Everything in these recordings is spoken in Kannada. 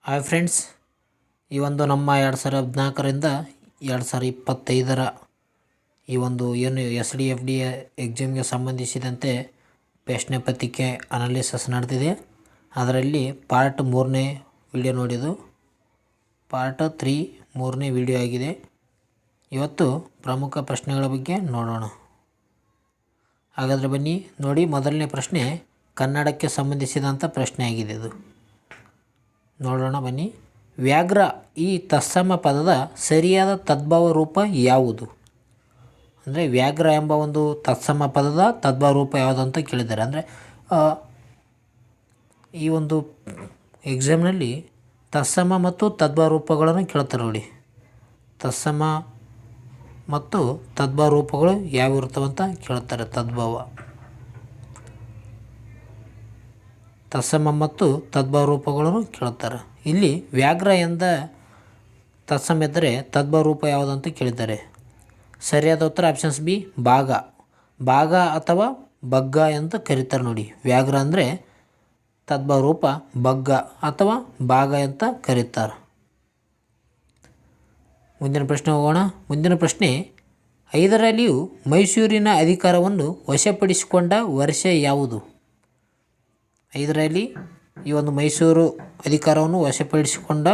ಹಾಯ್ ಫ್ರೆಂಡ್ಸ್, ಈ ಒಂದು ನಮ್ಮ 2014ರಿಂದ 2025 ಈ ಒಂದು ಏನು SDFD ಎಕ್ಸಾಮ್ಗೆ ಸಂಬಂಧಿಸಿದಂತೆ ಪ್ರಶ್ನೆ ಪತ್ರಿಕೆ ಅನಾಲಿಸಿಸ್ ನಡೆದಿದೆ. ಅದರಲ್ಲಿ ಪಾರ್ಟ್ 3ನೇ ವಿಡಿಯೋ ನೋಡಿದ್ದು. ಪಾರ್ಟ್ 3 3ನೇ ವಿಡಿಯೋ ಆಗಿದೆ. ಇವತ್ತು ಪ್ರಮುಖ ಪ್ರಶ್ನೆಗಳ ಬಗ್ಗೆ ನೋಡೋಣ. ಹಾಗಾದರೆ ಬನ್ನಿ ನೋಡಿ. ಮೊದಲನೇ ಪ್ರಶ್ನೆ ಕನ್ನಡಕ್ಕೆ ಸಂಬಂಧಿಸಿದಂಥ ಪ್ರಶ್ನೆ ಆಗಿದೆ. ಇದು ನೋಡೋಣ ಬನ್ನಿ. ವ್ಯಾಘ್ರ ಈ ತತ್ಸಮ ಪದದ ಸರಿಯಾದ ತದ್ಭವ ರೂಪ ಯಾವುದು? ಅಂದರೆ ವ್ಯಾಘ್ರ ಎಂಬ ಒಂದು ತತ್ಸಮ ಪದದ ತದ್ಭವ ರೂಪ ಯಾವುದು ಅಂತ ಕೇಳಿದ್ದಾರೆ. ಅಂದರೆ ಈ ಒಂದು ಎಕ್ಸಾಮ್ನಲ್ಲಿ ತತ್ಸಮ ಮತ್ತು ತದ್ಭವ ರೂಪಗಳನ್ನು ಕೇಳ್ತಾರೆ ನೋಡಿ. ತತ್ಸಮ ಮತ್ತು ತದ್ಭವ ರೂಪಗಳು ಯಾವ ಇರ್ತವಂತ ಕೇಳ್ತಾರೆ. ತತ್ಸಮ ಮತ್ತು ತದ್ಭವ ರೂಪಗಳನ್ನು ಕೇಳ್ತಾರೆ. ಇಲ್ಲಿ ವ್ಯಾಘ್ರ ಎಂದ ತತ್ಸಮ ಇದ್ದರೆ ತದ್ಭವ ರೂಪ ಯಾವುದು ಅಂತ ಕೇಳಿದ್ದಾರೆ. ಸರಿಯಾದ ಉತ್ತರ ಆಪ್ಷನ್ಸ್ ಬಿ, ಭಾಗ ಅಥವಾ ಬಗ್ಗ ಅಂತ ಕರೀತಾರೆ ನೋಡಿ. ವ್ಯಾಘ್ರ ಅಂದರೆ ತದ್ಭವ ರೂಪ ಬಗ್ಗ ಅಥವಾ ಭಾಗ ಅಂತ ಕರೀತಾರೆ. ಮುಂದಿನ ಪ್ರಶ್ನೆ ಹೋಗೋಣ. ಮುಂದಿನ ಪ್ರಶ್ನೆ, ಹೈದರಾಲಿಯು ಮೈಸೂರಿನ ಅಧಿಕಾರವನ್ನು ವಶಪಡಿಸಿಕೊಂಡ ವರ್ಷ ಯಾವುದು? ಹೈದರಾಲಿ ಈ ಒಂದು ಮೈಸೂರು ಅಧಿಕಾರವನ್ನು ವಶಪಡಿಸಿಕೊಂಡ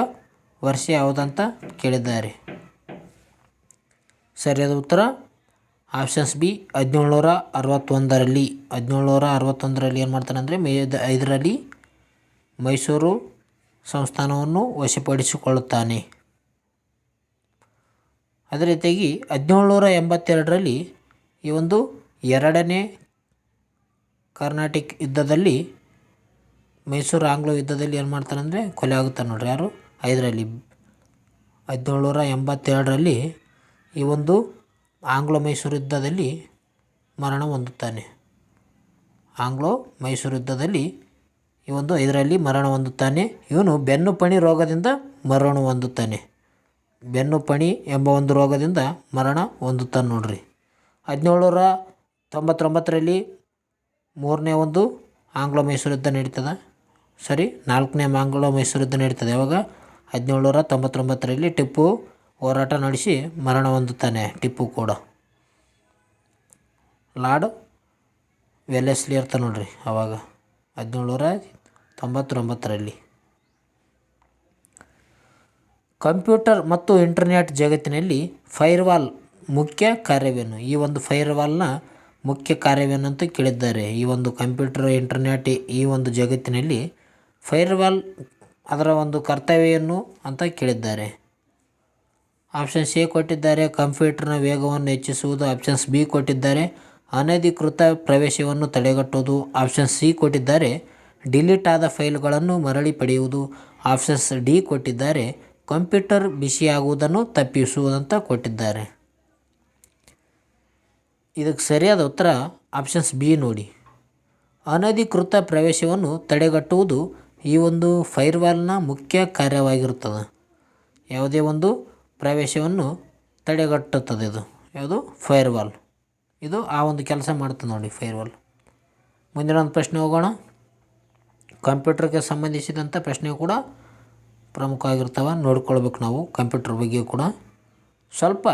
ವರ್ಷ ಯಾವುದಂತ ಕೇಳಿದ್ದಾರೆ. ಸರಿಯಾದ ಉತ್ತರ ಆಪ್ಷನ್ಸ್ ಬಿ, 1761ರಲ್ಲಿ. 1761ರಲ್ಲಿ ಏನು ಮಾಡ್ತಾನೆ ಅಂದರೆ ಹೈದರಾಲಿ ಮೈಸೂರು ಸಂಸ್ಥಾನವನ್ನು ವಶಪಡಿಸಿಕೊಳ್ಳುತ್ತಾನೆ. ಅದೇ ರೀತಿಯಾಗಿ 1782ರಲ್ಲಿ ಈ ಒಂದು ಎರಡನೇ ಕರ್ನಾಟಿಕ್ ಯುದ್ಧದಲ್ಲಿ, ಮೈಸೂರು ಆಂಗ್ಲೋ ಯುದ್ಧದಲ್ಲಿ ಏನು ಮಾಡ್ತಾನೆ ಅಂದರೆ ಕೊಲೆ ಆಗುತ್ತಾನೆ ನೋಡ್ರಿ. ಯಾರು? ಹೈದರಾಲಿ. 1782ರಲ್ಲಿ ಈ ಒಂದು ಆಂಗ್ಲೋ ಮೈಸೂರು ಯುದ್ಧದಲ್ಲಿ ಮರಣ ಹೊಂದುತ್ತಾನೆ. ಆಂಗ್ಲೋ ಮೈಸೂರು ಯುದ್ಧದಲ್ಲಿ ಈ ಒಂದು ಹೈದರಾಲಿ ಮರಣ ಹೊಂದುತ್ತಾನೆ. ಇವನು ಬೆನ್ನುಪಣಿ ರೋಗದಿಂದ ಮರಣ ಹೊಂದುತ್ತಾನೆ. ಬೆನ್ನುಪಣಿ ಎಂಬ ಒಂದು ರೋಗದಿಂದ ಮರಣ ಹೊಂದುತ್ತಾನೆ ನೋಡ್ರಿ. 1799ರಲ್ಲಿ 3ನೇ ಒಂದು ಆಂಗ್ಲೋ ಮೈಸೂರು ಯುದ್ಧ ನಡೀತದೆ. 4ನೇ ಆಂಗ್ಲೋ ಮೈಸೂರು ಯುದ್ಧ ನಡೀತದೆ. ಯಾವಾಗ? 1799ರಲ್ಲಿ ಟಿಪ್ಪು ಹೋರಾಟ ನಡೆಸಿ ಮರಣ ಹೊಂದುತ್ತಾನೆ. ಟಿಪ್ಪು ಕೂಡ ಲಾರ್ಡ್ ವೆಲ್ಲೆಸ್ಲಿ ಇರ್ತಾನೆ ನೋಡ್ರಿ ಆವಾಗ 1799ರಲ್ಲಿ. ಕಂಪ್ಯೂಟರ್ ಮತ್ತು ಇಂಟರ್ನೆಟ್ ಜಗತ್ತಿನಲ್ಲಿ ಫೈರ್ವಾಲ್ ಮುಖ್ಯ ಕಾರ್ಯವೇನು? ಈ ಒಂದು ಫೈರ್ವಾಲ್ನ ಮುಖ್ಯ ಕಾರ್ಯವೇನು ಅಂತ ಕೇಳಿದ್ದಾರೆ. ಈ ಒಂದು ಕಂಪ್ಯೂಟರ್, ಇಂಟರ್ನೆಟ್ ಈ ಒಂದು ಜಗತ್ತಿನಲ್ಲಿ ಫೈರ್ವಾಲ್ ಅದರ ಒಂದು ಕರ್ತವ್ಯವೇನು ಅಂತ ಕೇಳಿದ್ದಾರೆ. ಆಪ್ಷನ್ಸ್ ಎ ಕೊಟ್ಟಿದ್ದಾರೆ, ಕಂಪ್ಯೂಟರ್ನ ವೇಗವನ್ನು ಹೆಚ್ಚಿಸುವುದು. ಆಪ್ಷನ್ಸ್ ಬಿ ಕೊಟ್ಟಿದ್ದಾರೆ, ಅನಧಿಕೃತ ಪ್ರವೇಶವನ್ನು ತಡೆಗಟ್ಟುವುದು. ಆಪ್ಷನ್ಸ್ ಸಿ ಕೊಟ್ಟಿದ್ದಾರೆ, ಡಿಲೀಟ್ ಆದ ಫೈಲ್ಗಳನ್ನು ಮರಳಿ ಪಡೆಯುವುದು. ಆಪ್ಷನ್ಸ್ ಡಿ ಕೊಟ್ಟಿದ್ದಾರೆ, ಕಂಪ್ಯೂಟರ್ ಬಿಸಿಯಾಗುವುದನ್ನು ತಪ್ಪಿಸುವುದಂತ ಕೊಟ್ಟಿದ್ದಾರೆ. ಇದಕ್ಕೆ ಸರಿಯಾದ ಉತ್ತರ ಆಪ್ಷನ್ಸ್ ಬಿ ನೋಡಿ. ಅನಧಿಕೃತ ಪ್ರವೇಶವನ್ನು ತಡೆಗಟ್ಟುವುದು ಈ ಒಂದು ಫೈರ್ವಾಲ್ನ ಮುಖ್ಯ ಕಾರ್ಯವಾಗಿರುತ್ತದೆ. ಯಾವುದೇ ಒಂದು ಪ್ರವೇಶವನ್ನು ತಡೆಗಟ್ಟುತ್ತದೆ ಇದು. ಯಾವುದು? ಫೈರ್ವಾಲ್. ಇದು ಆ ಒಂದು ಕೆಲಸ ಮಾಡ್ತದೆ ನೋಡಿ ಫೈರ್ವಾಲ್. ಮುಂದಿನ ಒಂದು ಪ್ರಶ್ನೆ ಹೋಗೋಣ. ಕಂಪ್ಯೂಟರ್ಗೆ ಸಂಬಂಧಿಸಿದಂಥ ಪ್ರಶ್ನೆ ಕೂಡ ಪ್ರಮುಖವಾಗಿರ್ತವೆ, ನೋಡ್ಕೊಳ್ಬೇಕು ನಾವು ಕಂಪ್ಯೂಟರ್ ಬಗ್ಗೆ ಕೂಡ. ಸ್ವಲ್ಪ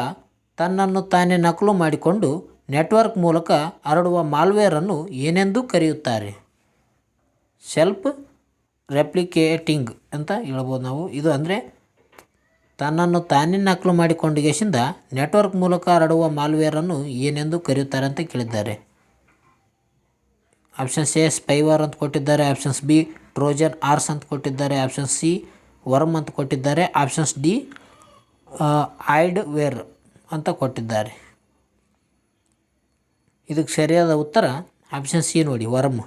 ತನ್ನನ್ನು ತಾನೇ ನಕಲು ಮಾಡಿಕೊಂಡು ನೆಟ್ವರ್ಕ್ ಮೂಲಕ ಹರಡುವ ಮಾಲ್ವೇರನ್ನು ಏನೆಂದು ಕರೆಯುತ್ತಾರೆ? ಸೆಲ್ಫ್ ರೆಪ್ಲಿಕೇಟಿಂಗ್ ಅಂತ ಹೇಳ್ಬೋದು ನಾವು. ಇದು ಅಂದರೆ ತನ್ನನ್ನು ತಾನೇ ನಕಲು ಮಾಡಿಕೊಂಡಿಗೆಸಿಂದ ನೆಟ್ವರ್ಕ್ ಮೂಲಕ ಹರಡುವ ಮಾಲ್ವೇರನ್ನು ಏನೆಂದು ಕರೆಯುತ್ತಾರೆ ಅಂತ ಕೇಳಿದ್ದಾರೆ. ಆಪ್ಷನ್ಸ್ ಎ ಸ್ಪೈವಾರ್ ಅಂತ ಕೊಟ್ಟಿದ್ದಾರೆ. ಆಪ್ಷನ್ಸ್ ಬಿ ಟ್ರೋಜನ್ ಆರ್ಸ್ ಅಂತ ಕೊಟ್ಟಿದ್ದಾರೆ. ಆಪ್ಷನ್ಸ್ ಸಿ ವರ್ಮ್ ಅಂತ ಕೊಟ್ಟಿದ್ದಾರೆ. ಆಪ್ಷನ್ಸ್ ಡಿ ಐಡ್ವೇರ್ ಅಂತ ಕೊಟ್ಟಿದ್ದಾರೆ. ಇದಕ್ಕೆ ಸರಿಯಾದ ಉತ್ತರ ಆಪ್ಷನ್ ಸಿ ನೋಡಿ, ವರ್ಮ್.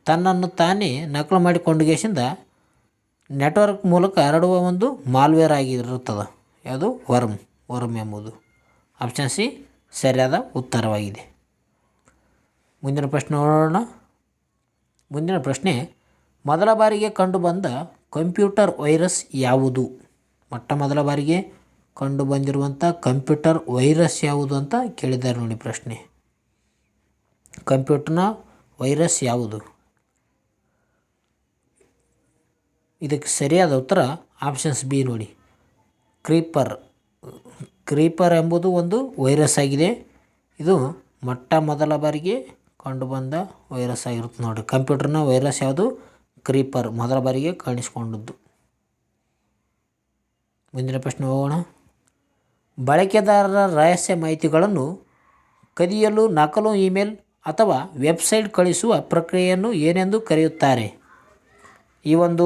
ತನ್ನನ್ನು ತಾನೇ ನಕಲು ಮಾಡಿಕೊಂಡಿಗೆಸಿಂದ ನೆಟ್ವರ್ಕ್ ಮೂಲಕ ಹರಡುವ ಒಂದು ಮಾಲ್ವೇರ್ ಆಗಿರುತ್ತದೆ. ಯಾವುದು? ವರ್ಮ್ ಎಂಬುದು. ಆಪ್ಷನ್ ಸಿ ಸರಿಯಾದ ಉತ್ತರವಾಗಿದೆ. ಮುಂದಿನ ಪ್ರಶ್ನೆ ನೋಡೋಣ. ಮುಂದಿನ ಪ್ರಶ್ನೆ, ಮೊದಲ ಬಾರಿಗೆ ಕಂಡುಬಂದ ಕಂಪ್ಯೂಟರ್ ವೈರಸ್ ಯಾವುದು? ಮೊಟ್ಟ ಮೊದಲ ಬಾರಿಗೆ ಕಂಡು ಬಂದಿರುವಂಥ ಕಂಪ್ಯೂಟರ್ ವೈರಸ್ ಯಾವುದು ಅಂತ ಕೇಳಿದ್ದಾರೆ ನೋಡಿ ಪ್ರಶ್ನೆ. ಕಂಪ್ಯೂಟರ್ನ ವೈರಸ್ ಯಾವುದು? ಇದಕ್ಕೆ ಸರಿಯಾದ ಉತ್ತರ ಆಪ್ಷನ್ಸ್ ಬಿ ನೋಡಿ, ಕ್ರೀಪರ್. ಕ್ರೀಪರ್ ಎಂಬುದು ಒಂದು ವೈರಸ್ ಆಗಿದೆ. ಇದು ಮೊದಲ ಬಾರಿಗೆ ಕಂಡುಬಂದ ವೈರಸ್ ಆಗಿರುತ್ತೆ ನೋಡಿ. ಕಂಪ್ಯೂಟರ್ನ ವೈರಸ್ ಯಾವುದು? ಕ್ರೀಪರ್ ಮೊದಲ ಬಾರಿಗೆ ಕಾಣಿಸಿಕೊಂಡದ್ದು. ಮುಂದಿನ ಪ್ರಶ್ನೆ ಹೋಗೋಣ. ಬಳಕೆದಾರರ ರಹಸ್ಯ ಮಾಹಿತಿಗಳನ್ನು ಕದಿಯಲು ನಕಲು ಇಮೇಲ್ ಅಥವಾ ವೆಬ್ಸೈಟ್ ಕಳಿಸುವ ಪ್ರಕ್ರಿಯೆಯನ್ನು ಏನೆಂದು ಕರೆಯುತ್ತಾರೆ? ಈ ಒಂದು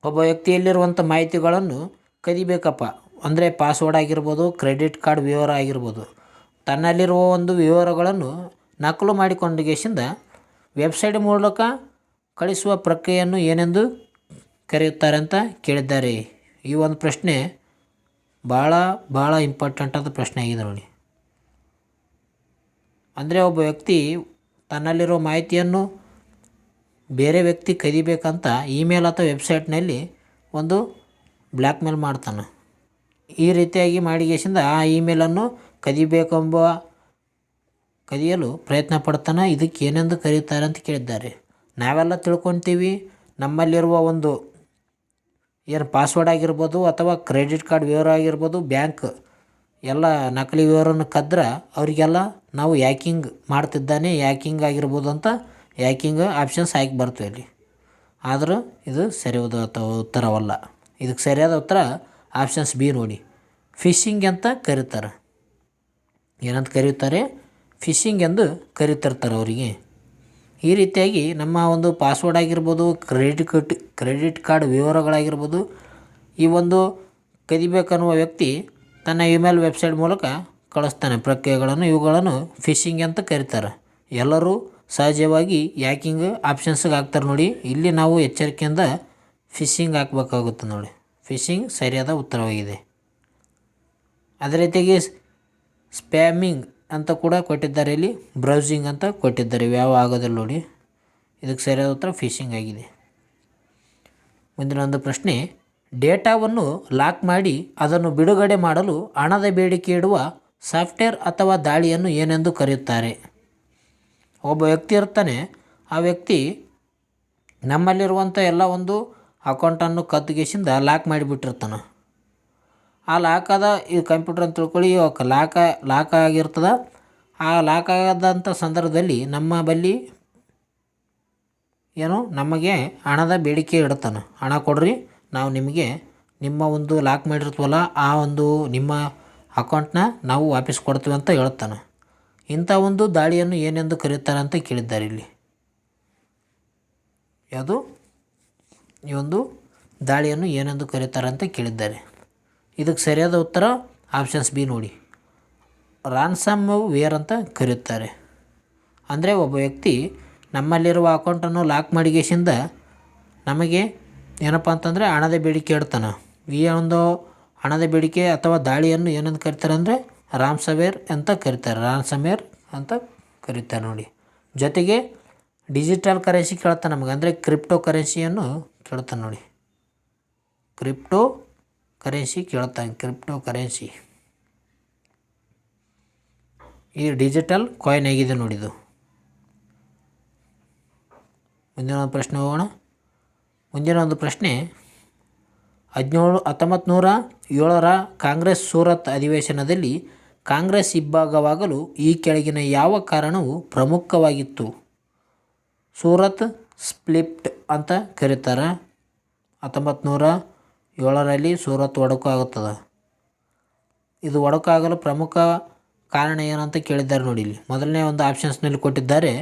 ಒಬ್ಬ ವ್ಯಕ್ತಿಯಲ್ಲಿರುವಂಥ ಮಾಹಿತಿಗಳನ್ನು ಕದಿಬೇಕಪ್ಪ ಅಂದರೆ ಪಾಸ್ವರ್ಡ್ ಆಗಿರ್ಬೋದು, ಕ್ರೆಡಿಟ್ ಕಾರ್ಡ್ ವಿವರ ಆಗಿರ್ಬೋದು, ತನ್ನಲ್ಲಿರುವ ಒಂದು ವಿವರಗಳನ್ನು ನಕಲು ಮಾಡಿಕೊಂಡೇಶಿಂದ ವೆಬ್ಸೈಟ್ ಮೂಲಕ ಕಳಿಸುವ ಪ್ರಕ್ರಿಯೆಯನ್ನು ಏನೆಂದು ಕರೆಯುತ್ತಾರೆ ಅಂತ ಕೇಳಿದ್ದಾರೆ. ಈ ಒಂದು ಪ್ರಶ್ನೆ ಭಾಳ ಇಂಪಾರ್ಟೆಂಟ್ ಆದ ಪ್ರಶ್ನೆ ಆಗಿದೆ ನೋಡಿ. ಅಂದರೆ ಒಬ್ಬ ವ್ಯಕ್ತಿ ತನ್ನಲ್ಲಿರೋ ಮಾಹಿತಿಯನ್ನು ಬೇರೆ ವ್ಯಕ್ತಿ ಕದಿಬೇಕಂತ ಇಮೇಲ್ ಅಥವಾ ವೆಬ್ಸೈಟ್ನಲ್ಲಿ ಒಂದು ಬ್ಲ್ಯಾಕ್ ಮೇಲ್ ಮಾಡ್ತಾನೆ. ಈ ರೀತಿಯಾಗಿ ಮಾಡಿಗೆಸಿಂದ ಆ ಇಮೇಲನ್ನು ಕದಿಯಲು ಪ್ರಯತ್ನ ಪಡ್ತಾನೆ. ಇದಕ್ಕೆ ಏನೆಂದು ಕರೆಯುತ್ತಾರೆ ಅಂತ ಕೇಳಿದ್ದಾರೆ. ನಾವೆಲ್ಲ ತಿಳ್ಕೊತೀವಿ, ನಮ್ಮಲ್ಲಿರುವ ಒಂದು ಏನು ಪಾಸ್ವರ್ಡ್ ಆಗಿರ್ಬೋದು ಅಥವಾ ಕ್ರೆಡಿಟ್ ಕಾರ್ಡ್ ವಿವರ ಆಗಿರ್ಬೋದು, ಬ್ಯಾಂಕ್ ಎಲ್ಲ ನಕಲಿ ವಿವರವನ್ನು ಕದ್ರೆ ಅವರಿಗೆಲ್ಲ ನಾವು ಹ್ಯಾಕಿಂಗ್ ಮಾಡ್ತಿದ್ದಾನೆ, ಹ್ಯಾಕಿಂಗ್ ಆಗಿರ್ಬೋದು ಅಂತ ಹ್ಯಾಕಿಂಗ್ ಆಪ್ಷನ್ಸ್ ಹಾಕಿ ಬರ್ತವೆ ಇಲ್ಲಿ. ಆದರೂ ಇದು ಸರಿಯಾದ ಉತ್ತರವಲ್ಲ. ಇದಕ್ಕೆ ಸರಿಯಾದ ಉತ್ತರ ಆಪ್ಷನ್ಸ್ ಬಿ ನೋಡಿ, ಫಿಶಿಂಗ್ ಅಂತ ಕರೀತಾರೆ. ಏನಂತ ಕರೆಯುತ್ತಾರೆ? ಫಿಶಿಂಗ್ ಎಂದು ಕರೀತಿರ್ತಾರೆ ಅವರಿಗೆ. ಈ ರೀತಿಯಾಗಿ ನಮ್ಮ ಒಂದು ಪಾಸ್ವರ್ಡ್ ಆಗಿರ್ಬೋದು, ಕ್ರೆಡಿಟ್ ಕಾರ್ಡ್ ವಿವರಗಳಾಗಿರ್ಬೋದು, ಈ ಒಂದು ಕದಿಬೇಕನ್ನುವ ವ್ಯಕ್ತಿ ತನ್ನ ಇಮೇಲ್ ವೆಬ್ಸೈಟ್ ಮೂಲಕ ಕಳಿಸ್ತಾನೆ ಪ್ರಕ್ರಿಯೆಗಳನ್ನು. ಇವುಗಳನ್ನು ಫಿಶಿಂಗ್ ಅಂತ ಕರೀತಾರೆ. ಎಲ್ಲರೂ ಸಹಜವಾಗಿ ಹ್ಯಾಕಿಂಗ್ ಆಪ್ಷನ್ಸ್ಗೆ ಹಾಕ್ತಾರೆ ನೋಡಿ. ಇಲ್ಲಿ ನಾವು ಎಚ್ಚರಿಕೆಯಿಂದ ಫಿಶಿಂಗ್ ಹಾಕಬೇಕಾಗುತ್ತೆ ನೋಡಿ. ಫಿಶಿಂಗ್ ಸರಿಯಾದ ಉತ್ತರವಾಗಿದೆ. ಅದೇ ರೀತಿಯಾಗಿ ಸ್ಪ್ಯಾಮಿಂಗ್ ಅಂತ ಕೂಡ ಕೊಟ್ಟಿದ್ದಾರೆ. ಇಲ್ಲಿ ಬ್ರೌಸಿಂಗ್ ಅಂತ ಕೊಟ್ಟಿದ್ದಾರೆ. ಯಾವ ಆಗೋದಿಲ್ಲ ನೋಡಿ. ಇದಕ್ಕೆ ಸರಿಯಾದ ಉತ್ತರ ಫಿಶಿಂಗ್ ಆಗಿದೆ. ಮುಂದಿನ ಒಂದು ಪ್ರಶ್ನೆ, ಡೇಟಾವನ್ನು ಲಾಕ್ ಮಾಡಿ ಅದನ್ನು ಬಿಡುಗಡೆ ಮಾಡಲು ಹಣದ ಬೇಡಿಕೆ ಇಡುವ ಸಾಫ್ಟ್ವೇರ್ ಅಥವಾ ದಾಳಿಯನ್ನು ಏನೆಂದು ಕರೆಯುತ್ತಾರೆ? ಒಬ್ಬ ವ್ಯಕ್ತಿ ಇರ್ತಾನೆ. ಆ ವ್ಯಕ್ತಿ ನಮ್ಮಲ್ಲಿರುವಂಥ ಎಲ್ಲ ಒಂದು ಅಕೌಂಟನ್ನು ಕದ್ದುಗೆಸಿಂದ ಲಾಕ್ ಮಾಡಿಬಿಟ್ಟಿರ್ತಾನೆ. ಆ ಲಾಕಾದ ಈ ಕಂಪ್ಯೂಟರ್ ಅಂತ ತಿಳ್ಕೊಳ್ಳಿ, ಲಾಕ್ ಆಗಿರ್ತದೆ. ಆ ಲಾಕ್ ಆದಂಥ ಸಂದರ್ಭದಲ್ಲಿ ನಮ್ಮ ಬಳಿ ನಮಗೆ ಹಣದ ಬೇಡಿಕೆ ಇಡ್ತಾನೆ. ಹಣ ಕೊಡ್ರಿ, ನಾವು ನಿಮಗೆ ನಿಮ್ಮ ಒಂದು ಲಾಕ್ ಮಾಡಿರ್ತೀವಲ್ಲ ಆ ಒಂದು ನಿಮ್ಮ ಅಕೌಂಟ್ನ ನಾವು ವಾಪಸ್ ಕೊಡ್ತೀವಿ ಅಂತ ಹೇಳ್ತಾನೆ. ಇಂಥ ಒಂದು ದಾಳಿಯನ್ನು ಏನೆಂದು ಕರೆಯುತ್ತಾರೆ ಅಂತ ಕೇಳಿದ್ದಾರೆ ಇಲ್ಲಿ. ಯಾವುದು? ಈ ಒಂದು ದಾಳಿಯನ್ನು ಏನೆಂದು ಕರೆಯುತ್ತಾರೆ ಅಂತ ಕೇಳಿದ್ದಾರೆ. ಇದಕ್ಕೆ ಸರಿಯಾದ ಉತ್ತರ ಆಪ್ಷನ್ಸ್ ಬಿ ನೋಡಿ, ರಾನ್ಸಮ್ ವೇರ್ ಅಂತ ಕರೆಯುತ್ತಾರೆ. ಅಂದರೆ ಒಬ್ಬ ವ್ಯಕ್ತಿ ನಮ್ಮಲ್ಲಿರುವ ಅಕೌಂಟನ್ನು ಲಾಕ್ ಮಾಡಿಗೆಸಿಂದ ನಮಗೆ ಏನಪ್ಪ ಅಂತಂದರೆ ಹಣದ ಬೇಡಿಕೆ ಇಡ್ತಾನೆ. ಈ ಒಂದು ಹಣದ ಬೇಡಿಕೆ ಅಥವಾ ದಾಳಿಯನ್ನು ಏನೆಂದು ಕರೀತಾರೆ ಅಂದರೆ ರಾನ್ಸಮ್ವೇರ್ ಅಂತ ಕರೀತಾರೆ. ರಾನ್ಸಮ್ವೇರ್ ಅಂತ ಕರೀತಾರೆ ನೋಡಿ. ಜೊತೆಗೆ ಡಿಜಿಟಲ್ ಕರೆನ್ಸಿ ಕೇಳ್ತಾನೆ ನಮಗೆ, ಅಂದರೆ ಕ್ರಿಪ್ಟೋ ಕರೆನ್ಸಿಯನ್ನು ಕೇಳ್ತಾನೆ ನೋಡಿ. ಕ್ರಿಪ್ಟೋ ಕರೆನ್ಸಿ ಈ ಡಿಜಿಟಲ್ ಕಾಯಿನ್ ಆಗಿದೆ ನೋಡಿದು. ಮುಂದಿನ ಒಂದು ಪ್ರಶ್ನೆ ಹೋಗೋಣ. ಮುಂದಿನ ಒಂದು ಪ್ರಶ್ನೆ, 1907ರ ಕಾಂಗ್ರೆಸ್ ಸೂರತ್ ಅಧಿವೇಶನದಲ್ಲಿ ಕಾಂಗ್ರೆಸ್ ಇಬ್ಬಾಗವಾಗಲು ಈ ಕೆಳಗಿನ ಯಾವ ಕಾರಣವು ಪ್ರಮುಖವಾಗಿತ್ತು? ಸೂರತ್ ಸ್ಪ್ಲಿಟ್ ಅಂತ ಕರೀತಾರೆ. 1907ರಲ್ಲಿ ಸೂರತ್ ಒಡಕು ಆಗುತ್ತದೆ. ಇದು ಒಡಕಾಗಲು ಪ್ರಮುಖ ಕಾರಣ ಏನಂತ ಕೇಳಿದ್ದಾರೆ ನೋಡಿ. ಇಲ್ಲಿ ಮೊದಲನೇ ಒಂದು ಆಪ್ಷನ್ಸ್ನಲ್ಲಿ ಕೊಟ್ಟಿದ್ದಾರೆ,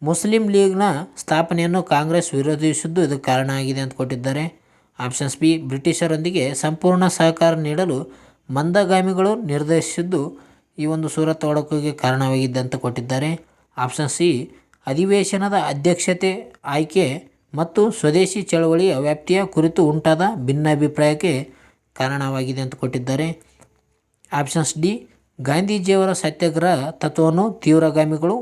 ಮುಸ್ಲಿಂ ಲೀಗ್ನ ಸ್ಥಾಪನೆಯನ್ನು ಕಾಂಗ್ರೆಸ್ ವಿರೋಧಿಸಿದ್ದು ಇದಕ್ಕೆ ಕಾರಣ ಆಗಿದೆ ಅಂತ ಕೊಟ್ಟಿದ್ದಾರೆ. ಆಪ್ಷನ್ಸ್ ಬಿ, ಬ್ರಿಟಿಷರೊಂದಿಗೆ ಸಂಪೂರ್ಣ ಸಹಕಾರ ನೀಡಲು ಮಂದಗಾಮಿಗಳು ನಿರ್ದೇಶಿಸಿದ್ದು ಈ ಒಂದು ಸೂರತ್ ಒಡಕಿಗೆ ಕಾರಣವಾಗಿದ್ದೆ ಅಂತ ಕೊಟ್ಟಿದ್ದಾರೆ. ಆಪ್ಷನ್ ಸಿ, ಅಧಿವೇಶನದ ಅಧ್ಯಕ್ಷತೆ ಆಯ್ಕೆ ಮತ್ತು ಸ್ವದೇಶಿ ಚಳವಳಿಯ ವ್ಯಾಪ್ತಿಯ ಕುರಿತು ಉಂಟಾದ ಭಿನ್ನಾಭಿಪ್ರಾಯಕ್ಕೆ ಕಾರಣವಾಗಿದೆ ಅಂತ ಕೊಟ್ಟಿದ್ದಾರೆ. ಆಪ್ಷನ್ಸ್ ಡಿ, ಗಾಂಧೀಜಿಯವರ ಸತ್ಯಾಗ್ರಹ ತತ್ವವನ್ನು ತೀವ್ರಗಾಮಿಗಳು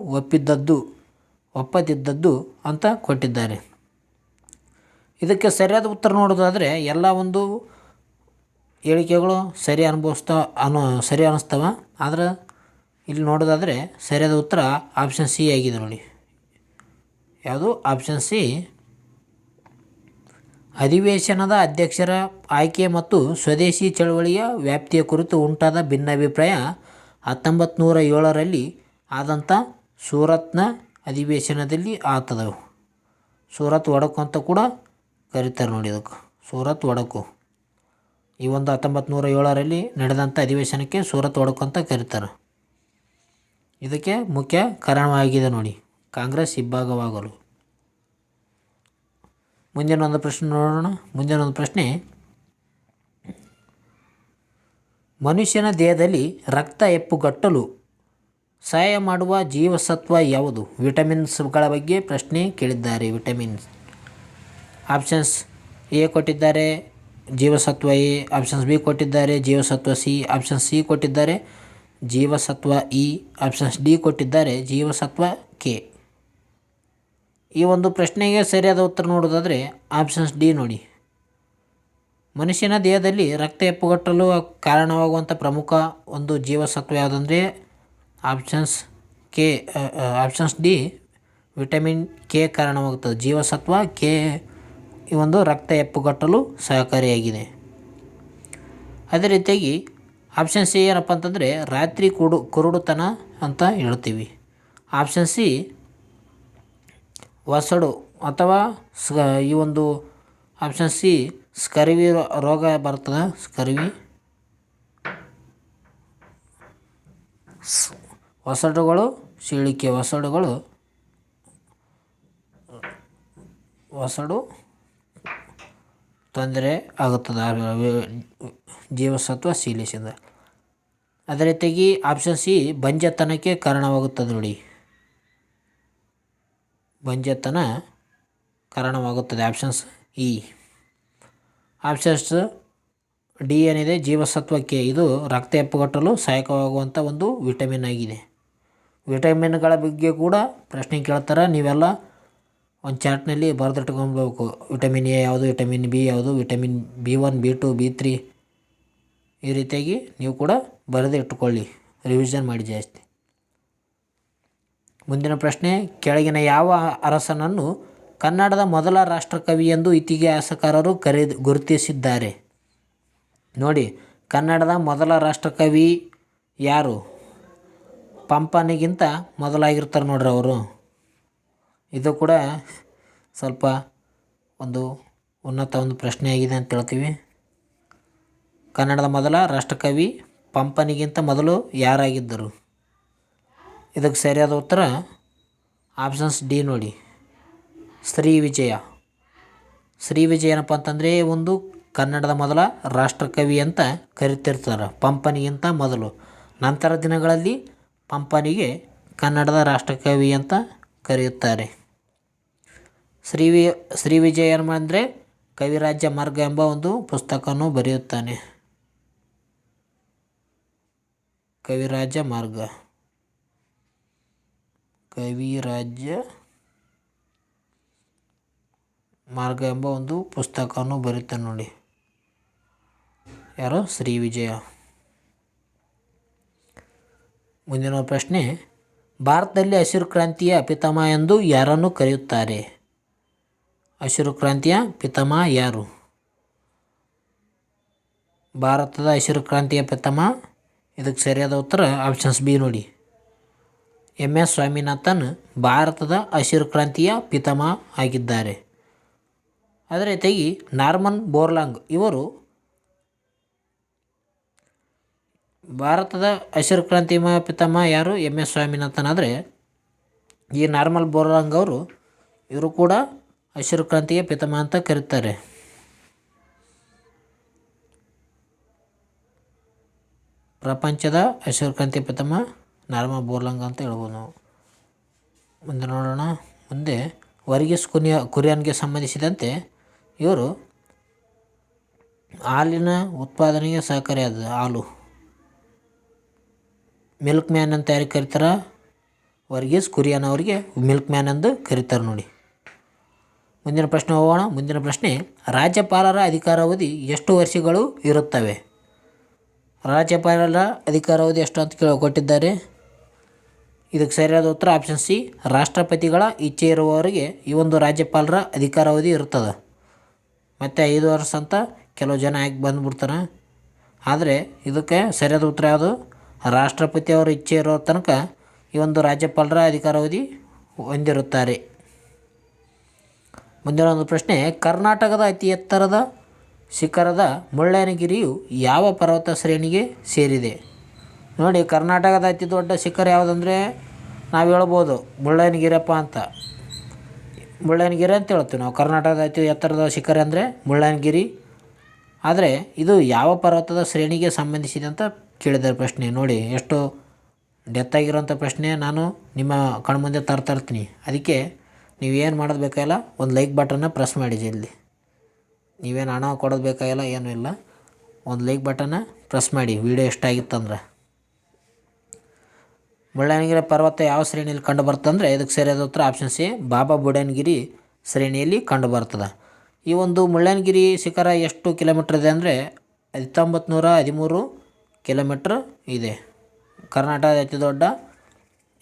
ಒಪ್ಪದಿದ್ದದ್ದು ಅಂತ ಕೊಟ್ಟಿದ್ದಾರೆ. ಇದಕ್ಕೆ ಸರಿಯಾದ ಉತ್ತರ ನೋಡೋದಾದರೆ ಎಲ್ಲ ಒಂದು ಹೇಳಿಕೆಗಳು ಸರಿ ಅನ್ನಿಸ್ತವೆ. ಆದರೆ ಇಲ್ಲಿ ನೋಡೋದಾದರೆ ಸರಿಯಾದ ಉತ್ತರ ಆಪ್ಷನ್ ಸಿ ಆಗಿದೆ ನೋಡಿ. ಯಾವುದು? ಆಪ್ಷನ್ ಸಿ ಅಧಿವೇಶನದ ಅಧ್ಯಕ್ಷರ ಆಯ್ಕೆ ಮತ್ತು ಸ್ವದೇಶಿ ಚಳವಳಿಯ ವ್ಯಾಪ್ತಿಯ ಕುರಿತು ಉಂಟಾದ ಭಿನ್ನಾಭಿಪ್ರಾಯ 1907ರಲ್ಲಿ ಆದಂಥ ಸೂರತ್ನ ಅಧಿವೇಶನದಲ್ಲಿ ಆತದ. ಸೂರತ್ ಒಡಕು ಅಂತ ಕೂಡ ಕರೀತಾರೆ ನೋಡಿ. ಇದಕ್ಕೆ ಸೂರತ್ ಒಡಕು ಈ ಒಂದು 1907ರಲ್ಲಿ ನಡೆದಂಥ ಅಧಿವೇಶನಕ್ಕೆ ಸೂರತ್ ಒಡಕು ಅಂತ ಕರೀತಾರೆ. ಇದಕ್ಕೆ ಮುಖ್ಯ ಕಾರಣವಾಗಿದೆ ನೋಡಿ ಕಾಂಗ್ರೆಸ್ ಇಬ್ಬಾಗವಾಗಲು. ಮುಂದಿನ ಒಂದು ಪ್ರಶ್ನೆ ನೋಡೋಣ. ಮುಂದಿನ ಒಂದು ಪ್ರಶ್ನೆ, ಮನುಷ್ಯನ ದೇಹದಲ್ಲಿ ರಕ್ತ ಹೆಪ್ಪುಗಟ್ಟಲು ಸಹಾಯ ಮಾಡುವ ಜೀವಸತ್ವ ಯಾವುದು? ವಿಟಮಿನ್ಸ್ಗಳ ಬಗ್ಗೆ ಪ್ರಶ್ನೆ ಕೇಳಿದ್ದಾರೆ. ವಿಟಮಿನ್ಸ್ ಆಪ್ಷನ್ಸ್ ಎ ಕೊಟ್ಟಿದ್ದಾರೆ ಜೀವಸತ್ವ ಎ, ಆಪ್ಷನ್ಸ್ ಬಿ ಕೊಟ್ಟಿದ್ದಾರೆ ಜೀವಸತ್ವ ಸಿ, ಆಪ್ಷನ್ ಸಿ ಕೊಟ್ಟಿದ್ದಾರೆ ಜೀವಸತ್ವ ಇ, ಆಪ್ಷನ್ಸ್ ಡಿ ಕೊಟ್ಟಿದ್ದಾರೆ ಜೀವಸತ್ವ ಕೆ. ಈ ಒಂದು ಪ್ರಶ್ನೆಗೆ ಸರಿಯಾದ ಉತ್ತರ ನೋಡೋದಾದರೆ ಆಪ್ಷನ್ಸ್ ಡಿ ನೋಡಿ. ಮನುಷ್ಯನ ದೇಹದಲ್ಲಿ ರಕ್ತ ಹೆಪ್ಪುಗಟ್ಟಲು ಕಾರಣವಾಗುವಂಥ ಪ್ರಮುಖ ಒಂದು ಜೀವಸತ್ವ ಯಾವುದಂದರೆ options K, options D vitamin K ಕಾರಣವಾಗುತ್ತದೆ. ಜೀವಸತ್ವ ಕೆ ಈ ಒಂದು ರಕ್ತ ಹೆಪ್ಪುಗಟ್ಟಲು ಸಹಕಾರಿಯಾಗಿದೆ. ಅದೇ ರೀತಿಯಾಗಿ ಆಪ್ಷನ್ ಸಿ ಏನಪ್ಪ ಅಂತಂದರೆ ರಾತ್ರಿ ಕುರುಡುತನ ಅಂತ ಹೇಳ್ತೀವಿ. ಆಪ್ಷನ್ ಸಿ ವಸಡು ಅಥವಾ ಈ ಒಂದು ಆಪ್ಷನ್ ಸಿ ಸ್ಕರ್ವಿ ರೋಗ ಬರ್ತದೆ. ವಸಡುಗಳು ಸೀಳಿಕೆ ವಸಡು ತೊಂದರೆ ಆಗುತ್ತದೆ ಜೀವಸತ್ವ ಸೀಲಿಸಿದ. ಅದೇ ರೀತಿಯಾಗಿ ಆಪ್ಷನ್ ಸಿ ಬಂಜೆತನಕ್ಕೆ ಕಾರಣವಾಗುತ್ತದೆ ನೋಡಿ. ಬಂಜೆತನ ಕಾರಣವಾಗುತ್ತದೆ ಆಪ್ಷನ್ಸ್ ಇ. ಆಪ್ಷನ್ಸ್ ಡಿ ಏನಿದೆ ಜೀವಸತ್ವ ಕೆ, ಇದು ರಕ್ತ ಹೆಪ್ಪುಗಟ್ಟಲು ಸಹಾಯಕವಾಗುವಂಥ ಒಂದು ವಿಟಮಿನ್ ಆಗಿದೆ. ವಿಟಮಿನ್ಗಳ ಬಗ್ಗೆ ಕೂಡ ಪ್ರಶ್ನೆ ಕೇಳ್ತಾರೆ. ನೀವೆಲ್ಲ ಒಂದು ಚಾರ್ಟ್ನಲ್ಲಿ ಬರೆದಿಟ್ಕೊಳ್ಬೇಕು. ವಿಟಮಿನ್ ಎ ಯಾವುದು, ವಿಟಮಿನ್ ಬಿ ಯಾವುದು, ವಿಟಮಿನ್ B1 B2 B3 ಈ ರೀತಿಯಾಗಿ ನೀವು ಕೂಡ ಬರೆದು ಇಟ್ಟುಕೊಳ್ಳಿ, ರಿವಿಷನ್ ಮಾಡಿ ಜಾಸ್ತಿ. ಮುಂದಿನ ಪ್ರಶ್ನೆ, ಕೆಳಗಿನ ಯಾವ ಅರಸನನ್ನು ಕನ್ನಡದ ಮೊದಲ ರಾಷ್ಟ್ರಕವಿ ಎಂದು ಇತಿಹಾಸಕಾರರು ಗುರುತಿಸಿದ್ದಾರೆ? ನೋಡಿ, ಕನ್ನಡದ ಮೊದಲ ರಾಷ್ಟ್ರಕವಿ ಯಾರು? ಪಂಪನಿಗಿಂತ ಮೊದಲಾಗಿರ್ತಾರೆ ನೋಡ್ರಿ ಅವರು. ಇದು ಕೂಡ ಸ್ವಲ್ಪ ಒಂದು ಉನ್ನತ ಒಂದು ಪ್ರಶ್ನೆ ಆಗಿದೆ ಅಂತ ಹೇಳ್ತೀವಿ. ಕನ್ನಡದ ಮೊದಲ ರಾಷ್ಟ್ರಕವಿ ಪಂಪನಿಗಿಂತ ಮೊದಲು ಯಾರಾಗಿದ್ದರು? ಇದಕ್ಕೆ ಸರಿಯಾದ ಉತ್ತರ ಆಪ್ಷನ್ಸ್ ಡಿ ನೋಡಿ, ಶ್ರೀ ವಿಜಯ. ಶ್ರೀ ವಿಜಯ ಏನಪ್ಪ ಅಂತಂದರೆ ಒಂದು ಕನ್ನಡದ ಮೊದಲ ರಾಷ್ಟ್ರಕವಿ ಅಂತ ಕರಿತಿರ್ತಾರೆ ಪಂಪನಿಗಿಂತ ಮೊದಲು. ನಂತರ ದಿನಗಳಲ್ಲಿ ಪಂಪನಿಗೆ ಕನ್ನಡದ ರಾಷ್ಟ್ರಕವಿ ಅಂತ ಕರೆಯುತ್ತಾರೆ. ಶ್ರೀ ವಿಜಯ ಏನು ಅಂದರೆ ಕವಿರಾಜ್ಯ ಮಾರ್ಗ ಎಂಬ ಒಂದು ಪುಸ್ತಕವನ್ನು ಬರೆಯುತ್ತಾನೆ. ಕವಿರಾಜ್ಯ ಮಾರ್ಗ ಎಂಬ ಒಂದು ಪುಸ್ತಕವನ್ನು ಬರೀತಾನೆ ನೋಡಿ. ಯಾರು? ಶ್ರೀ ವಿಜಯ. ಮುಂದಿನ ಪ್ರಶ್ನೆ, ಭಾರತದಲ್ಲಿ ಹಸಿರು ಕ್ರಾಂತಿಯ ಪಿತಾಮಹ ಎಂದು ಯಾರನ್ನು ಕರೆಯುತ್ತಾರೆ? ಹಸಿರು ಕ್ರಾಂತಿಯ ಪಿತಾಮಹ ಯಾರು? ಭಾರತದ ಹಸಿರು ಕ್ರಾಂತಿಯ ಪಿತಾಮಹ, ಇದಕ್ಕೆ ಸರಿಯಾದ ಉತ್ತರ ಆಪ್ಷನ್ಸ್ ಬಿ ನೋಡಿ, MS ಸ್ವಾಮಿನಾಥನ್ ಭಾರತದ ಹಸಿರು ಕ್ರಾಂತಿಯ ಪಿತಾಮಹ ಆಗಿದ್ದಾರೆ. ಅದೇ ರೀತಿಯಾಗಿ ನಾರ್ಮನ್ ಬೋರ್ಲಾಂಗ್ ಇವರು ಭಾರತದ ಹಸಿರು ಕ್ರಾಂತಿ ಪಿತಾಮಹ ಯಾರು? MS ಸ್ವಾಮಿನಾಥನ್. ಆದರೆ ಈ ನಾರ್ಮನ್ ಬೋರ್ಲಾಂಗ್ ಇವರು ಕೂಡ ಹಸಿರು ಕ್ರಾಂತಿಯ ಪಿತಾಮಹ ಅಂತ ಕರೀತಾರೆ. ಪ್ರಪಂಚದ ಹಸಿರು ಕ್ರಾಂತಿಯ ಪಿತಾಮಹ ನಾರ್ಮನ್ ಬೋರ್ಲಾಂಗ್ ಅಂತ ಹೇಳ್ಬೋದು ನಾವು. ಮುಂದೆ ನೋಡೋಣ. ಮುಂದೆ ವರ್ಗೀಸ್ ಕುರಿಯನ್ಗೆ ಸಂಬಂಧಿಸಿದಂತೆ ಇವರು ಹಾಲಿನ ಉತ್ಪಾದನೆಗೆ ಸಹಕಾರಿಯಾದ ಹಾಲು ಮಿಲ್ಕ್ ಮ್ಯಾನ್ ಅಂತ ಯಾರಿಗೆ ಕರೀತಾರೆ? ವರ್ಗೀಸ್ ಕುರಿಯನ್ ಅವರಿಗೆ ಮಿಲ್ಕ್ ಮ್ಯಾನ್ ಎಂದು ಕರೀತಾರೆ ನೋಡಿ. ಮುಂದಿನ ಪ್ರಶ್ನೆ ಹೋಗೋಣ. ಮುಂದಿನ ಪ್ರಶ್ನೆ, ರಾಜ್ಯಪಾಲರ ಅಧಿಕಾರಾವಧಿ ಎಷ್ಟು ವರ್ಷಗಳು ಇರುತ್ತವೆ? ರಾಜ್ಯಪಾಲರ ಅಧಿಕಾರಾವಧಿ ಎಷ್ಟು ಅಂತ ಕೊಟ್ಟಿದ್ದಾರೆ. ಇದಕ್ಕೆ ಸರಿಯಾದ ಉತ್ತರ ಆಪ್ಷನ್ ಸಿ, ರಾಷ್ಟ್ರಪತಿಗಳ ಇಚ್ಛೆ ಇರುವವರೆಗೆ ಈ ಒಂದು ರಾಜ್ಯಪಾಲರ ಅಧಿಕಾರಾವಧಿ ಇರ್ತದೆ. ಮತ್ತು 5 ವರ್ಷ ಅಂತ ಕೆಲವು ಜನ ಆಗಿ ಬಂದುಬಿಡ್ತಾರೆ. ಆದರೆ ಇದಕ್ಕೆ ಸರಿಯಾದ ಉತ್ತರ ಯಾವುದು? ರಾಷ್ಟ್ರಪತಿಯವರ ಇಚ್ಛೆ ಇರೋ ತನಕ ಈ ಒಂದು ರಾಜ್ಯಪಾಲರ ಅಧಿಕಾರಾವಧಿ ಹೊಂದಿರುತ್ತಾರೆ. ಮುಂದಿನ ಒಂದು ಪ್ರಶ್ನೆ, ಕರ್ನಾಟಕದ ಅತಿ ಎತ್ತರದ ಶಿಖರದ ಮುಳ್ಳಯ್ಯನಗಿರಿಯು ಯಾವ ಪರ್ವತ ಶ್ರೇಣಿಗೆ ಸೇರಿದೆ? ನೋಡಿ, ಕರ್ನಾಟಕದ ಅತಿ ದೊಡ್ಡ ಶಿಖರ ಯಾವುದಂದರೆ ನಾವು ಹೇಳ್ಬೋದು ಮುಳ್ಳಯ್ಯನಗಿರಿಯಪ್ಪ ಅಂತ. ಮುಳ್ಳಯ್ಯನಗಿರಿ ಅಂತ ಹೇಳ್ತೀವಿ ನಾವು. ಕರ್ನಾಟಕದ ಅತಿ ಎತ್ತರದ ಶಿಖರ ಅಂದರೆ ಮುಳ್ಳಯ್ಯನಗಿರಿ. ಆದರೆ ಇದು ಯಾವ ಪರ್ವತದ ಶ್ರೇಣಿಗೆ ಸಂಬಂಧಿಸಿದೆ ಅಂತ ಕೇಳಿದ್ದಾರೆ ಪ್ರಶ್ನೆ. ನೋಡಿ, ಎಷ್ಟು ಡೆತ್ ಆಗಿರೋಂಥ ಪ್ರಶ್ನೆ ನಾನು ನಿಮ್ಮ ಕಣ್ಮುಂದೆ ತರ್ತೀನಿ. ಅದಕ್ಕೆ ನೀವೇನು ಮಾಡೋದು ಬೇಕಾಗಿಲ್ಲ, ಒಂದು ಲೈಕ್ ಬಟನ್ನ ಪ್ರೆಸ್ ಮಾಡಿ ಜಲ್ದಿ. ನೀವೇನು ಹಣ ಕೊಡೋದು ಬೇಕಾಗಿಲ್ಲ, ಏನೂ ಇಲ್ಲ. ಒಂದು ಲೈಕ್ ಬಟನ್ನ ಪ್ರೆಸ್ ಮಾಡಿ ವಿಡಿಯೋ ಇಷ್ಟ ಆಗಿತ್ತಂದ್ರೆ. ಮುಳ್ಳಯ್ಯನಗಿರಿ ಪರ್ವತ ಯಾವ ಶ್ರೇಣಿಯಲ್ಲಿ ಕಂಡು ಬರ್ತಂದರೆ ಇದಕ್ಕೆ ಸರಿಯಾದ ಉತ್ತರ ಆಪ್ಷನ್ ಸಿ, ಬಾಬಾ ಬುಡನ್ಗಿರಿ ಶ್ರೇಣಿಯಲ್ಲಿ ಕಂಡು ಬರ್ತದೆ. ಈ ಒಂದು ಮುಳ್ಳಯ್ಯನಗಿರಿ ಶಿಖರ ಎಷ್ಟು ಕಿಲೋಮೀಟ್ರ್ ಇದೆ ಅಂದರೆ 1913 ಕಿಲೋಮೀಟ್ರ್ ಇದೆ. ಕರ್ನಾಟಕದ ಅತಿ ದೊಡ್ಡ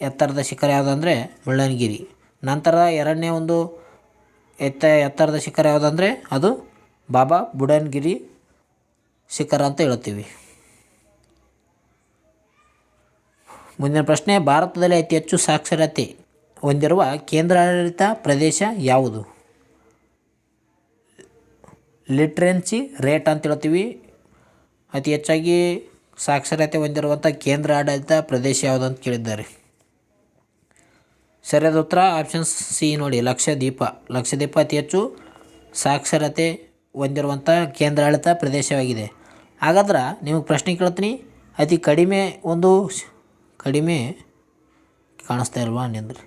ಎತ್ತರದ ಶಿಖರ ಯಾವುದಂದರೆ ಮುಳ್ಳಯ್ಯನಗಿರಿ. ನಂತರ ಎರಡನೇ ಒಂದು ಎತ್ತರದ ಶಿಖರ ಯಾವುದಂದರೆ ಅದು ಬಾಬಾ ಬುಡನ್ಗಿರಿ ಶಿಖರ ಅಂತ ಹೇಳ್ತೀವಿ. ಮುಂದಿನ ಪ್ರಶ್ನೆ, ಭಾರತದಲ್ಲಿ ಅತಿ ಹೆಚ್ಚು ಸಾಕ್ಷರತೆ ಹೊಂದಿರುವ ಕೇಂದ್ರಾಡಳಿತ ಪ್ರದೇಶ ಯಾವುದು? ಲಿಟ್ರೆನ್ಸಿ ರೇಟ್ ಅಂತ ಹೇಳ್ತೀವಿ. ಅತಿ ಹೆಚ್ಚಾಗಿ ಸಾಕ್ಷರತೆ ಹೊಂದಿರುವಂಥ ಕೇಂದ್ರ ಆಡಳಿತ ಪ್ರದೇಶ ಯಾವುದು ಅಂತ ಕೇಳಿದ್ದಾರೆ. ಸರಿಯಾದ ಉತ್ತರ ಆಪ್ಷನ್ ಸಿ ನೋಡಿ, ಲಕ್ಷದ್ವೀಪ. ಲಕ್ಷದ್ವೀಪ ಅತಿ ಹೆಚ್ಚು ಸಾಕ್ಷರತೆ ಹೊಂದಿರುವಂಥ ಕೇಂದ್ರಾಡಳಿತ ಪ್ರದೇಶವಾಗಿದೆ. ಹಾಗಾದ್ರೆ ನಿಮಗೆ ಪ್ರಶ್ನೆ ಕೇಳ್ತೀನಿ, ಅತಿ ಕಡಿಮೆ ಕಾಣಿಸ್ತಾ ಇಲ್ವಾ ನಿಂದ್ರಿ,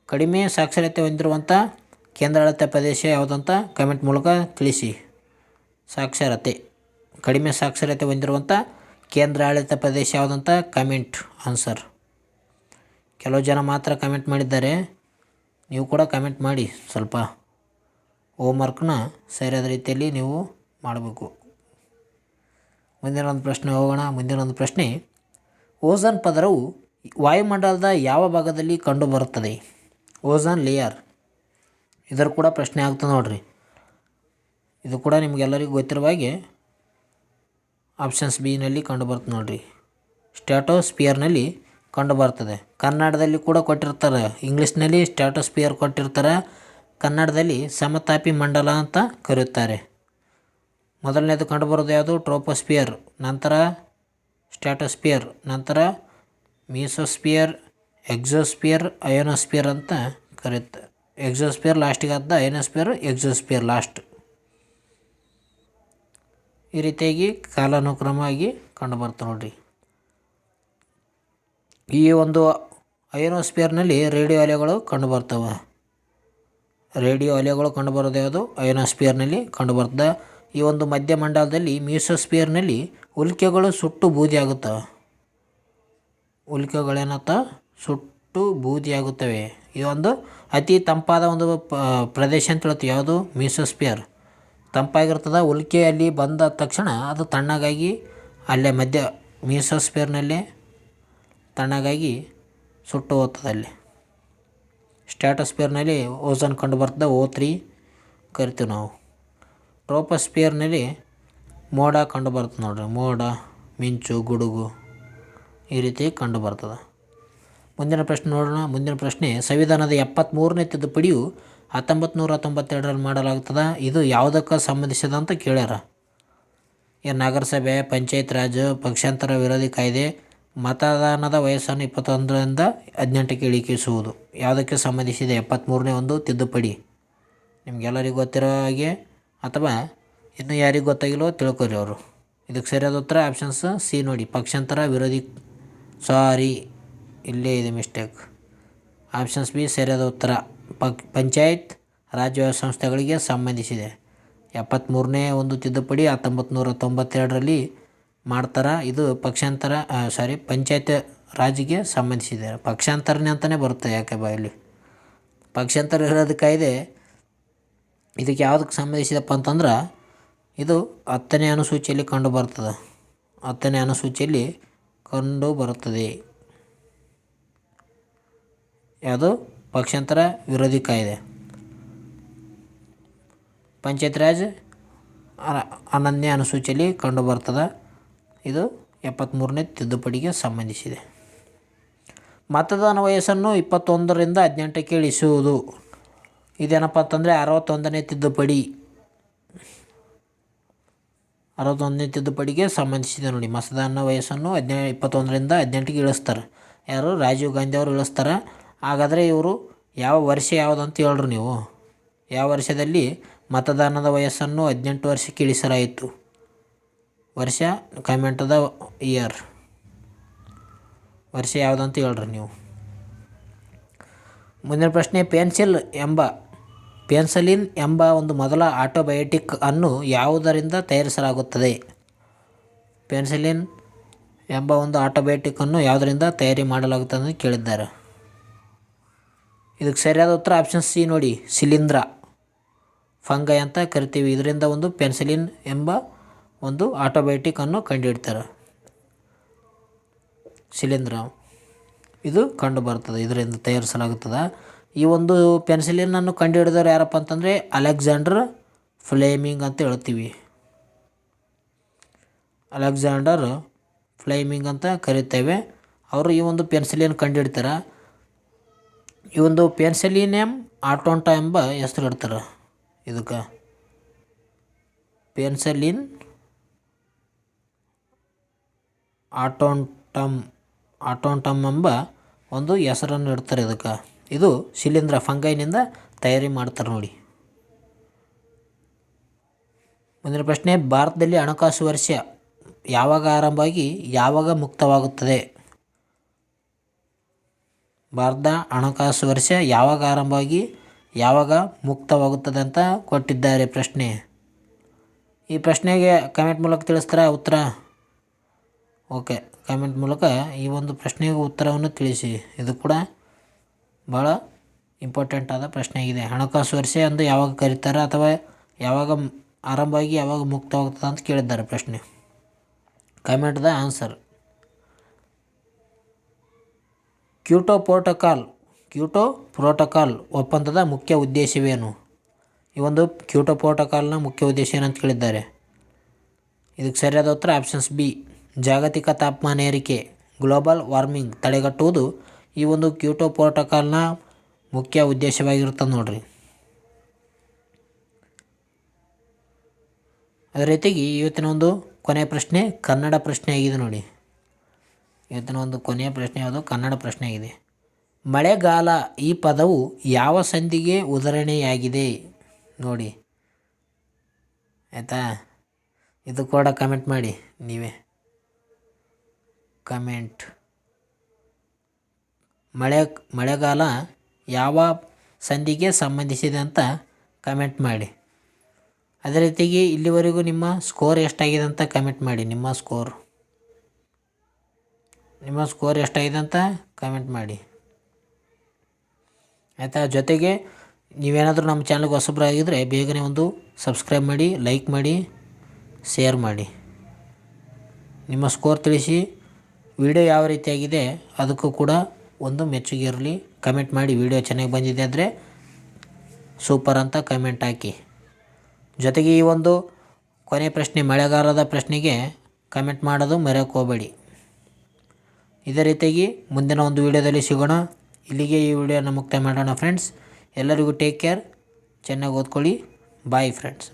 ಕಡಿಮೆ ಸಾಕ್ಷರತೆ ಹೊಂದಿರುವಂಥ ಕೇಂದ್ರಾಡಳಿತ ಪ್ರದೇಶ ಯಾವುದಂತ ಕಮೆಂಟ್ ಮೂಲಕ ತಿಳಿಸಿ. ಕಡಿಮೆ ಸಾಕ್ಷರತೆ ಹೊಂದಿರುವಂಥ ಕೇಂದ್ರಾಡಳಿತ ಪ್ರದೇಶ ಯಾವುದಂತ ಕಮೆಂಟ್ ಆನ್ಸರ್. ಕೆಲವು ಜನ ಮಾತ್ರ ಕಮೆಂಟ್ ಮಾಡಿದ್ದಾರೆ, ನೀವು ಕೂಡ ಕಮೆಂಟ್ ಮಾಡಿ. ಸ್ವಲ್ಪ ಹೋಮ್ವರ್ಕ್ನ ಸರಿಯಾದ ರೀತಿಯಲ್ಲಿ ನೀವು ಮಾಡಬೇಕು. ಮುಂದಿನ ಒಂದು ಪ್ರಶ್ನೆ ಹೋಗೋಣ. ಮುಂದಿನ ಒಂದು ಪ್ರಶ್ನೆ, ಓಝೋನ್ ಪದರವು ವಾಯುಮಂಡಲದ ಯಾವ ಭಾಗದಲ್ಲಿ ಕಂಡುಬರುತ್ತದೆ? Ozone layer. ಇದರ ಕೂಡ ಪ್ರಶ್ನೆ ಆಗ್ತದೆ ನೋಡ್ರಿ. ಇದು ಕೂಡ ನಿಮಗೆಲ್ಲರಿಗೂ ಗೊತ್ತಿರುವ ಹಾಗೆ ಆಪ್ಷನ್ಸ್ ಬಿನಲ್ಲಿ ಕಂಡುಬರ್ತದೆ ನೋಡ್ರಿ. ಸ್ಟ್ಯಾಟೋಸ್ಪಿಯರ್ನಲ್ಲಿ ಕಂಡುಬರ್ತದೆ. ಕನ್ನಡದಲ್ಲಿ ಕೂಡ ಕೊಟ್ಟಿರ್ತಾರೆ, ಇಂಗ್ಲೀಷ್ನಲ್ಲಿ ಸ್ಟ್ಯಾಟೋಸ್ಪಿಯರ್ ಕೊಟ್ಟಿರ್ತಾರೆ, ಕನ್ನಡದಲ್ಲಿ ಸಮತಾಪಿ ಮಂಡಲ ಅಂತ ಕರೆಯುತ್ತಾರೆ. ಮೊದಲನೇದು ಕಂಡುಬರೋದು ಯಾವುದು? ಟ್ರೋಪೋಸ್ಪಿಯರ್, ನಂತರ ಸ್ಟ್ಯಾಟೋಸ್ಪಿಯರ್, ನಂತರ ಮೀಸೋಸ್ಪಿಯರ್, ಎಕ್ಸೋಸ್ಪಿಯರ್, ಅಯೋನೋಸ್ಪಿಯರ್ ಅಂತ ಕರೆಯುತ್ತೆ. ಎಕ್ಸೋಸ್ಪಿಯರ್ ಲಾಸ್ಟಿಗೆ ಆದ, ಅಯೋನೋಸ್ಪಿಯರ್, ಎಕ್ಸೋಸ್ಪಿಯರ್ ಲಾಸ್ಟ್. ಈ ರೀತಿಯಾಗಿ ಕಾಲಾನುಕ್ರಮವಾಗಿ ಕಂಡುಬರ್ತವೆ ನೋಡ್ರಿ. ಈ ಒಂದು ಅಯೋನೋಸ್ಪಿಯರ್ನಲ್ಲಿ ರೇಡಿಯೋ ಅಲೆಗಳು ಕಂಡುಬರ್ತವೆ. ರೇಡಿಯೋ ಅಲೆಗಳು ಕಂಡುಬರೋದು ಯಾವುದು? ಅಯೋನೋಸ್ಪಿಯರ್ನಲ್ಲಿ ಕಂಡುಬರ್ತದೆ. ಈ ಒಂದು ಮಧ್ಯಮಂಡಲದಲ್ಲಿ ಮೀಸೋಸ್ಪಿಯರ್ನಲ್ಲಿ ಉಲ್ಕೆಗಳು ಸುಟ್ಟು ಬೂದಿಯಾಗುತ್ತವೆ. ಸುಟ್ಟು ಬೂದಿಯಾಗುತ್ತವೆ. ಇದೊಂದು ಅತಿ ತಂಪಾದ ಒಂದು ಪ್ರದೇಶ ಅಂತ ಹೇಳ್ತೀವಿ. ಯಾವುದು? ಮೀಸೋಸ್ಪಿಯರ್ ತಂಪಾಗಿರ್ತದೆ. ಉಲ್ಕೆ ಅಲ್ಲಿ ಬಂದ ತಕ್ಷಣ ಅದು ತಣ್ಣಗಾಗಿ ಅಲ್ಲೇ ಮೀಸೋಸ್ಪಿಯರ್ನಲ್ಲೇ ತಣ್ಣಗಾಗಿ ಸುಟ್ಟು ಹೋಗ್ತದೆ ಅಲ್ಲಿ. ಸ್ಟ್ಯಾಟೋಸ್ಪಿಯರ್ನಲ್ಲಿ ಓಝೋನ್ ಕಂಡುಬರ್ತದೆ, O3 ಕರಿತೀವಿ ನಾವು. ಟ್ರೋಪೋಸ್ಪಿಯರ್ನಲ್ಲಿ ಮೋಡ ಕಂಡುಬರ್ತದೆ ನೋಡ್ರಿ. ಮೋಡ, ಮಿಂಚು, ಗುಡುಗು ಈ ರೀತಿ ಕಂಡುಬರ್ತದೆ. ಮುಂದಿನ ಪ್ರಶ್ನೆ ನೋಡೋಣ. ಮುಂದಿನ ಪ್ರಶ್ನೆ, ಸಂವಿಧಾನದ 73ನೇ ತಿದ್ದುಪಡಿಯು 1992ರಲ್ಲಿ ಮಾಡಲಾಗ್ತದೆ. ಇದು ಯಾವುದಕ್ಕೆ ಸಂಬಂಧಿಸಿದ ಅಂತ ಕೇಳ್ಯಾರ. ನಗರಸಭೆ, ಪಂಚಾಯತ್ ರಾಜ್, ಪಕ್ಷಾಂತರ ವಿರೋಧಿ ಕಾಯ್ದೆ, ಮತದಾನದ ವಯಸ್ಸನ್ನು 21ರಿಂದ 18ಕ್ಕೆ ಇಳಿಸುವುದು. ಯಾವುದಕ್ಕೆ ಸಂಬಂಧಿಸಿದೆ 73ನೇ ಒಂದು ತಿದ್ದುಪಡಿ? ನಿಮಗೆಲ್ಲರಿಗೂ ಗೊತ್ತಿರೋ ಹಾಗೆ ಅಥವಾ ಇನ್ನೂ ಯಾರಿಗೆ ಗೊತ್ತಾಗಿಲ್ಲೋ ತಿಳ್ಕೊರಿ ಅವರು. ಇದಕ್ಕೆ ಸರಿಯಾದ ಉತ್ತರ ಆಪ್ಷನ್ಸ್ ಸಿ ನೋಡಿ, ಪಕ್ಷಾಂತರ ವಿರೋಧಿ. ಇಲ್ಲೇ ಇದೆ ಮಿಸ್ಟೇಕ್. ಆಪ್ಷನ್ಸ್ ಬಿ ಸರಿಯಾದ ಉತ್ತರ. ಪಂಚಾಯತ್ ರಾಜ್ ಸಂಸ್ಥೆಗಳಿಗೆ ಸಂಬಂಧಿಸಿದೆ. 73ನೇ ಒಂದು ತಿದ್ದುಪಡಿ 1992ರಲ್ಲಿ ಮಾಡ್ತಾರೆ. ಇದು ಪಂಚಾಯತ್ ರಾಜ್ಗೆ ಸಂಬಂಧಿಸಿದೆ. ಪಕ್ಷಾಂತರನೇ ಅಂತಲೇ ಬರುತ್ತೆ, ಯಾಕೆ ಬಾಯಲ್ಲಿ ಪಕ್ಷಾಂತರ ವಿರೋಧಿ ಕಾಯ್ದೆ. ಇದಕ್ಕೆ ಯಾವುದಕ್ಕೆ ಸಂಬಂಧಿಸಿದಪ್ಪ ಅಂತಂದ್ರೆ ಇದು 10ನೇ ಅನುಸೂಚಿಯಲ್ಲಿ ಕಂಡುಬರ್ತದೆ. 10ನೇ ಅನುಸೂಚಿಯಲ್ಲಿ ಕಂಡುಬರುತ್ತದೆ. ಯಾವುದು ಪಕ್ಷಾಂತರ ವಿರೋಧಿ ಕಾಯ್ದೆ. ಪಂಚಾಯತ್ ರಾಜ್ ಅನನ್ಯ ಅನುಸೂಚಿಯಲ್ಲಿ ಕಂಡುಬರ್ತದೆ. ಇದು 73ನೇ ತಿದ್ದುಪಡಿಗೆ ಸಂಬಂಧಿಸಿದೆ. ಮತದಾನ ವಯಸ್ಸನ್ನು 21ರಿಂದ 18ಕ್ಕೆ ಇಳಿಸುವುದು. ಇದೇನಪ್ಪ ಅಂತಂದರೆ 61ನೇ ತಿದ್ದುಪಡಿ. 61ನೇ ತಿದ್ದುಪಡಿಗೆ ಸಂಬಂಧಿಸಿದೆ ನೋಡಿ. ಮತದಾನ ವಯಸ್ಸನ್ನು 21ರಿಂದ 18ಕ್ಕೆ ಇಳಿಸ್ತಾರೆ. ಯಾರು? ರಾಜೀವ್ ಗಾಂಧಿ ಅವರು ಇಳಿಸ್ತಾರೆ. ಹಾಗಾದರೆ ಇವರು ಯಾವ ವರ್ಷ ಯಾವುದಂತ ಹೇಳ್ರಿ ನೀವು. ಯಾವ ವರ್ಷದಲ್ಲಿ ಮತದಾನದ ವಯಸ್ಸನ್ನು 18 ವರ್ಷಕ್ಕೆ ಇಳಿಸಲಾಯಿತು? ವರ್ಷ ಕಮೆಂಟ್ ಅದ ಇಯರ್. ವರ್ಷ ಯಾವುದಂತ ಹೇಳ್ರಿ ನೀವು. ಮುಂದಿನ ಪ್ರಶ್ನೆ, ಪೆನ್ಸಿಲಿನ್ ಎಂಬ ಒಂದು ಮೊದಲ ಆಂಟಿಬಯೋಟಿಕ್ ಅನ್ನು ಯಾವುದರಿಂದ ತಯಾರಿಸಲಾಗುತ್ತದೆ? ಪೆನ್ಸಿಲಿನ್ ಎಂಬ ಒಂದು ಆಂಟಿಬಯೋಟಿಕ್ ಅನ್ನು ಯಾವುದರಿಂದ ತಯಾರಿ ಮಾಡಲಾಗುತ್ತದೆ ಅಂತ ಕೇಳಿದ್ದಾರೆ. ಇದಕ್ಕೆ ಸರಿಯಾದ ಉತ್ತರ ಆಪ್ಷನ್ ಸಿ ನೋಡಿ, ಶಿಲೀಂಧ್ರ ಫಂಗೈ ಅಂತ ಕರಿತೀವಿ. ಇದರಿಂದ ಒಂದು ಪೆನ್ಸಿಲಿನ್ ಎಂಬ ಒಂದು ಆಂಟಿಬಯೋಟಿಕ್ ಅನ್ನು ಕಂಡುಹಿಡ್ತಾರೆ. ಶಿಲೀಂಧ್ರ ಇದು ಕಂಡು ಬರ್ತದೆ, ಇದರಿಂದ ತಯಾರಿಸಲಾಗುತ್ತದೆ. ಈ ಒಂದು ಪೆನ್ಸಿಲಿನನ್ನು ಕಂಡುಹಿಡಿದವರು ಯಾರಪ್ಪ ಅಂತಂದರೆ ಅಲೆಕ್ಸಾಂಡರ್ ಫ್ಲೆಮಿಂಗ್ ಅಂತ ಹೇಳ್ತೀವಿ. ಅಲೆಕ್ಸಾಂಡರ್ ಫ್ಲೆಮಿಂಗ್ ಅಂತ ಕರಿತೇವೆ. ಅವರು ಈ ಒಂದು ಪೆನ್ಸಿಲಿನ್ ಕಂಡುಹಿಡ್ತಾರೆ. ಈ ಒಂದು ಪೆನ್ಸಿಲಿನಿಯಂ ಆಟೋಂಟಾ ಎಂಬ ಹೆಸರು ಇಡ್ತಾರೆ ಇದಕ್ಕೆ. ಪೆನ್ಸಿಲಿನ್ ಆಟೋಂಟಮ್ ಎಂಬ ಒಂದು ಹೆಸರನ್ನು ಇಡ್ತಾರೆ ಇದಕ್ಕೆ. ಇದು ಶಿಲೀಂಧ್ರ ಫಂಗೈನಿಂದ ತಯಾರಿ ಮಾಡ್ತಾರೆ ನೋಡಿ. ಮುಂದಿನ ಪ್ರಶ್ನೆ, ಭಾರತದಲ್ಲಿ ಹಣಕಾಸು ವರ್ಷ ಯಾವಾಗ ಆರಂಭವಾಗಿ ಯಾವಾಗ ಮುಕ್ತವಾಗುತ್ತದೆ? ಭಾರತದ ಹಣಕಾಸು ವರ್ಷ ಯಾವಾಗ ಆರಂಭವಾಗಿ ಯಾವಾಗ ಮುಕ್ತವಾಗುತ್ತದೆ ಅಂತ ಕೊಟ್ಟಿದ್ದಾರೆ ಪ್ರಶ್ನೆ. ಈ ಪ್ರಶ್ನೆಗೆ ಕಮೆಂಟ್ ಮೂಲಕ ತಿಳಿಸ್ತಾರ ಉತ್ತರ? ಓಕೆ, ಕಮೆಂಟ್ ಮೂಲಕ ಈ ಒಂದು ಪ್ರಶ್ನೆಗೆ ಉತ್ತರವನ್ನು ತಿಳಿಸಿ. ಇದು ಕೂಡ ಭಾಳ ಇಂಪಾರ್ಟೆಂಟ್ ಆದ ಪ್ರಶ್ನೆ ಆಗಿದೆ. ಹಣಕಾಸು ವರ್ಷ ಎಂದು ಯಾವಾಗ ಕರೀತಾರೆ ಅಥವಾ ಯಾವಾಗ ಆರಂಭವಾಗಿ ಯಾವಾಗ ಮುಕ್ತವಾಗ್ತದೆ ಅಂತ ಕೇಳಿದ್ದಾರೆ ಪ್ರಶ್ನೆ. Comment the answer. Kyoto protocol ಒಪ್ಪಂದದ ಮುಖ್ಯ ಉದ್ದೇಶವೇನು? ಈ ಒಂದು ಕ್ಯೋಟೋ ಪ್ರೋಟೋಕಾಲ್ನ ಮುಖ್ಯ ಉದ್ದೇಶ ಏನಂತ ಕೇಳಿದ್ದಾರೆ. ಇದಕ್ಕೆ ಸರಿಯಾದ ಉತ್ತರ ಆಪ್ಷನ್ಸ್ ಬಿ, ಜಾಗತಿಕ ತಾಪಮಾನ ಏರಿಕೆ ಗ್ಲೋಬಲ್ ವಾರ್ಮಿಂಗ್ ತಡೆಗಟ್ಟುವುದು ಈ ಒಂದು ಕ್ಯೋಟೋ ಪ್ರೋಟೋಕಾಲ್ನ ಮುಖ್ಯ ಉದ್ದೇಶವಾಗಿರ್ತದೆ ನೋಡ್ರಿ. ಅದೇ ರೀತಿಯಾಗಿ ಇವತ್ತಿನ ಒಂದು ಕೊನೆಯ ಪ್ರಶ್ನೆ ಕನ್ನಡ ಪ್ರಶ್ನೆ ಆಗಿದೆ ನೋಡಿ. ಇವತ್ತಿನ ಒಂದು ಕೊನೆಯ ಪ್ರಶ್ನೆ ಯಾವುದು? ಕನ್ನಡ ಪ್ರಶ್ನೆ ಆಗಿದೆ. ಮಳೆಗಾಲ ಈ ಪದವು ಯಾವ ಸಂಧಿಗೆ ಉದಾಹರಣೆಯಾಗಿದೆ ನೋಡಿ. ಆಯಿತಾ? ಇದು ಕೂಡ ಕಮೆಂಟ್ ಮಾಡಿ ನೀವೇ. ಕಮೆಂಟ್ ಮಳೆಗಾಲ ಯಾವ ಸಂಧಿಗೆ ಸಂಬಂಧಿಸಿದೆ ಅಂತ ಕಮೆಂಟ್ ಮಾಡಿ. ಅದೇ ರೀತಿಯಾಗಿ ಇಲ್ಲಿವರೆಗೂ ನಿಮ್ಮ ಸ್ಕೋರ್ ಎಷ್ಟಾಗಿದೆ ಅಂತ ಕಮೆಂಟ್ ಮಾಡಿ. ನಿಮ್ಮ ಸ್ಕೋರ್ ಎಷ್ಟಾಗಿದೆ ಅಂತ ಕಮೆಂಟ್ ಮಾಡಿ. ಆಯಿತಾ? ಜೊತೆಗೆ ನೀವೇನಾದರೂ ನಮ್ಮ ಚಾನಲ್ಗೆ ಹೊಸಬರಾಗಿದ್ದರೆ ಬೇಗನೆ ಒಂದು ಸಬ್ಸ್ಕ್ರೈಬ್ ಮಾಡಿ, ಲೈಕ್ ಮಾಡಿ, ಶೇರ್ ಮಾಡಿ. ನಿಮ್ಮ ಸ್ಕೋರ್ ತಿಳಿಸಿ. ವಿಡಿಯೋ ಯಾವ ರೀತಿಯಾಗಿದೆ ಅದಕ್ಕೂ ಕೂಡ ಒಂದು ಮೆಚ್ಚುಗೆ ಇರಲಿ. ಕಮೆಂಟ್ ಮಾಡಿ. ವಿಡಿಯೋ ಚೆನ್ನಾಗಿ ಬಂದಿದೆ ಅಂದರೆ ಸೂಪರ್ ಅಂತ ಕಮೆಂಟ್ ಹಾಕಿ. ಜೊತೆಗೆ ಈ ಒಂದು ಕೊನೆ ಪ್ರಶ್ನೆ ಮಳೆಗಾಲದ ಪ್ರಶ್ನೆಗೆ ಕಮೆಂಟ್ ಮಾಡೋದು ಮರೆಯೋಕ್ಕೆ ಹೋಗಬೇಡಿ. ಇದೇ ರೀತಿಯಾಗಿ ಮುಂದಿನ ಒಂದು ವಿಡಿಯೋದಲ್ಲಿ ಸಿಗೋಣ. ಇಲ್ಲಿಗೆ ಈ ವಿಡಿಯೋನ ಮುಕ್ತಾಯ ಮಾಡೋಣ ಫ್ರೆಂಡ್ಸ್. ಎಲ್ಲರಿಗೂ ಟೇಕ್ ಕೇರ್, ಚೆನ್ನಾಗಿ ಓದ್ಕೊಳ್ಳಿ. Bye friends.